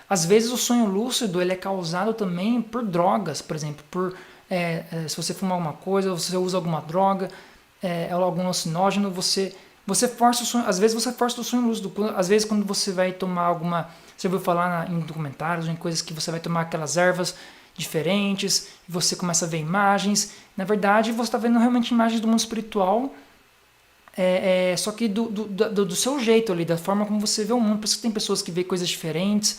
Às vezes o sonho lúcido ele é causado também por drogas, por exemplo, se você fuma alguma coisa, ou você usa alguma droga, ou algum alucinógeno, você força o sonho, às vezes você força o sonho lúcido, às vezes quando você vai tomar alguma, você ouviu falar em documentários, em coisas que você vai tomar aquelas ervas diferentes, e você começa a ver imagens, na verdade você está vendo realmente imagens do mundo espiritual, só que do seu jeito ali, da forma como você vê o mundo. Por isso que tem pessoas que veem coisas diferentes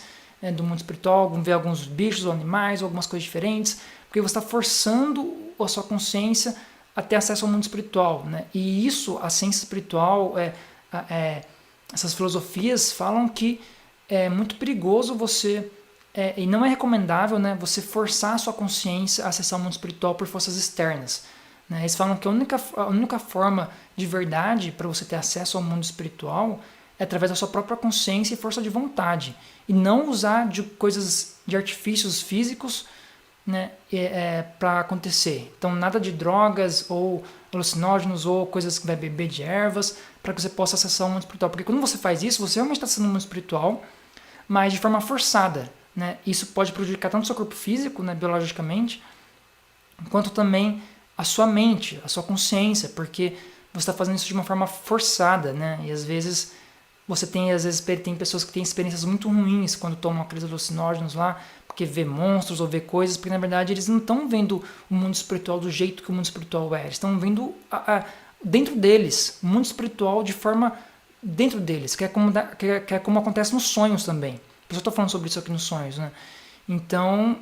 do mundo espiritual, vê alguns bichos ou animais, ou algumas coisas diferentes, porque você está forçando a sua consciência a ter acesso ao mundo espiritual. Né? E isso, a ciência espiritual, essas filosofias falam que é muito perigoso você, e não é recomendável, né, você forçar a sua consciência a acessar o mundo espiritual por forças externas. Né? Eles falam que a única forma de verdade para você ter acesso ao mundo espiritual é através da sua própria consciência e força de vontade. E não usar de coisas, de artifícios físicos, né, para acontecer. Então nada de drogas ou alucinógenos ou coisas que vai beber de ervas para que você possa acessar o mundo espiritual. Porque quando você faz isso, você realmente está acessando o mundo espiritual, mas de forma forçada. Né? Isso pode prejudicar tanto o seu corpo físico, né, biologicamente, quanto também a sua mente, a sua consciência, porque você está fazendo isso de uma forma forçada, né? E às vezes tem pessoas que têm experiências muito ruins quando tomam aqueles alucinógenos lá, porque vê monstros ou vê coisas, porque na verdade eles não estão vendo o mundo espiritual do jeito que o mundo espiritual é, eles estão vendo dentro deles, o mundo espiritual de forma dentro deles, que é como acontece nos sonhos também. Por isso eu estou falando sobre isso aqui nos sonhos, né? Então,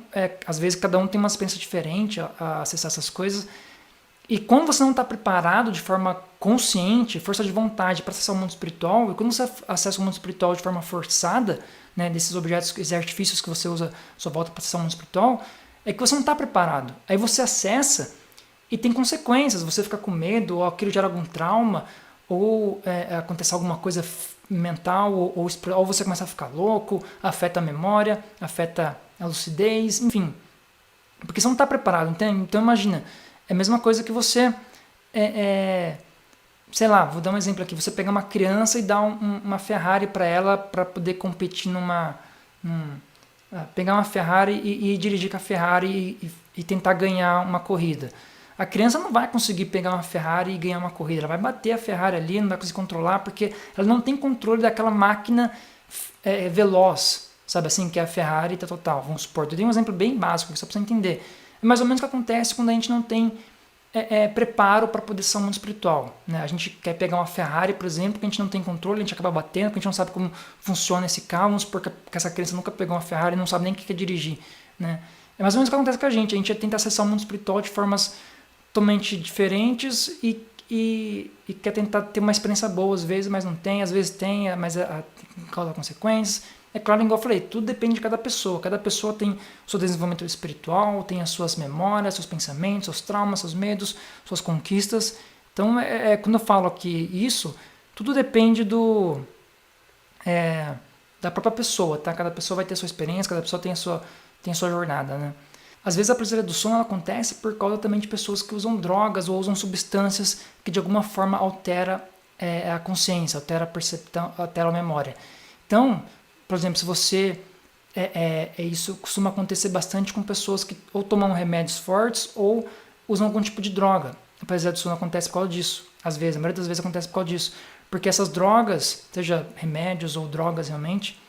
às vezes cada um tem uma experiência diferente a acessar essas coisas. E quando você não está preparado de forma consciente, força de vontade para acessar o mundo espiritual, e quando você acessa o mundo espiritual de forma forçada, né, desses objetos, esses artifícios que você usa à sua volta para acessar o mundo espiritual, é que você não está preparado. Aí você acessa e tem consequências, você fica com medo, ou aquilo gera algum trauma, ou acontece alguma coisa mental, ou você começa a ficar louco, afeta a memória, afeta a lucidez, enfim. Porque você não está preparado, entende? Então imagina, é a mesma coisa que você, sei lá, vou dar um exemplo aqui, você pegar uma criança e dar uma Ferrari para ela para poder competir pegar uma Ferrari e dirigir com a Ferrari e tentar ganhar uma corrida. A criança não vai conseguir pegar uma Ferrari e ganhar uma corrida, ela vai bater a Ferrari ali, não vai conseguir controlar, porque ela não tem controle daquela máquina veloz, sabe assim, que é a Ferrari total. Vamos supor, eu dei um exemplo bem básico, só para você entender. É mais ou menos o que acontece quando a gente não tem preparo para poder ser um mundo espiritual. Né? A gente quer pegar uma Ferrari, por exemplo, que a gente não tem controle, a gente acaba batendo, que a gente não sabe como funciona esse carro, vamos supor que essa criança nunca pegou uma Ferrari e não sabe nem o que é dirigir. Né? É mais ou menos o que acontece com a gente tenta acessar o mundo espiritual de formas totalmente diferentes e quer tentar ter uma experiência boa às vezes, mas não tem, às vezes tem, mas causa consequências. É claro, igual eu falei, tudo depende de cada pessoa tem o seu desenvolvimento espiritual, tem as suas memórias, seus pensamentos, seus traumas, seus medos, suas conquistas. Então, quando eu falo aqui isso, tudo depende da própria pessoa, tá? Cada pessoa vai ter a sua experiência, cada pessoa tem a sua jornada, né? Às vezes a paralisia do sono ela acontece por causa também de pessoas que usam drogas ou usam substâncias que de alguma forma altera a consciência, altera a percepção, altera a memória. Então, por exemplo, se você isso costuma acontecer bastante com pessoas que ou tomam remédios fortes ou usam algum tipo de droga. A paralisia do sono acontece por causa disso. Às vezes, a maioria das vezes acontece por causa disso. Porque essas drogas, seja remédios ou drogas realmente,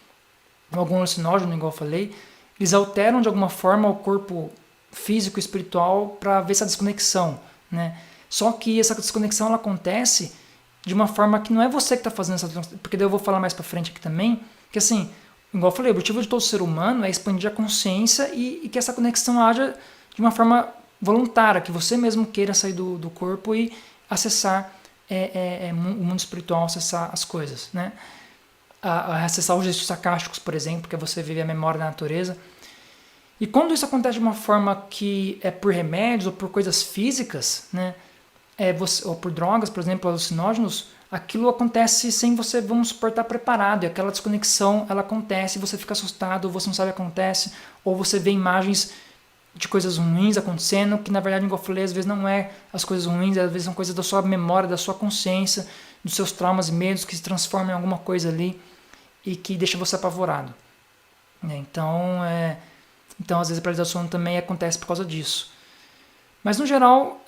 ou algum alucinógeno, igual eu falei, eles alteram de alguma forma o corpo físico e espiritual para ver essa desconexão, né? Só que essa desconexão ela acontece de uma forma que não é você que está fazendo essa desconexão, porque daí eu vou falar mais para frente aqui também, que assim, igual eu falei, o objetivo de todo ser humano é expandir a consciência e que essa conexão haja de uma forma voluntária, que você mesmo queira sair do corpo e acessar o mundo espiritual, acessar as coisas, né? Acessar os gestos sacásticos, por exemplo, que é você viver a memória da natureza. E quando isso acontece de uma forma que é por remédios ou por coisas físicas, né, ou por drogas, por exemplo, alucinógenos, aquilo acontece sem você, vamos supor, estar preparado. E aquela desconexão, ela acontece, você fica assustado, ou você não sabe o que acontece, ou você vê imagens de coisas ruins acontecendo, que na verdade, igual eu falei, às vezes não é as coisas ruins, às vezes são coisas da sua memória, da sua consciência, dos seus traumas e medos que se transformam em alguma coisa ali e que deixa você apavorado. né? Então, às vezes a paralisia do sono também acontece por causa disso. Mas no geral,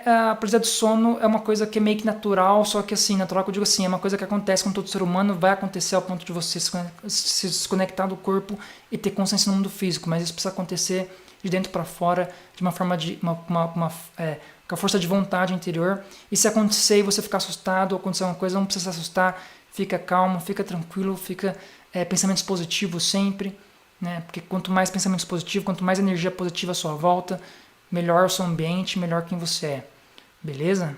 a paralisia do sono é uma coisa que é meio que natural, só que assim, natural que eu digo assim, é uma coisa que acontece com todo ser humano, vai acontecer ao ponto de você se desconectar do corpo e ter consciência no mundo físico, mas isso precisa acontecer de dentro para fora, de uma forma de com a força de vontade interior. E se acontecer e você ficar assustado ou acontecer alguma coisa, não precisa se assustar, fica calmo, fica tranquilo, fica pensamentos positivos sempre, né? Porque quanto mais pensamentos positivos, quanto mais energia positiva à sua volta, melhor o seu ambiente, melhor quem você é. Beleza?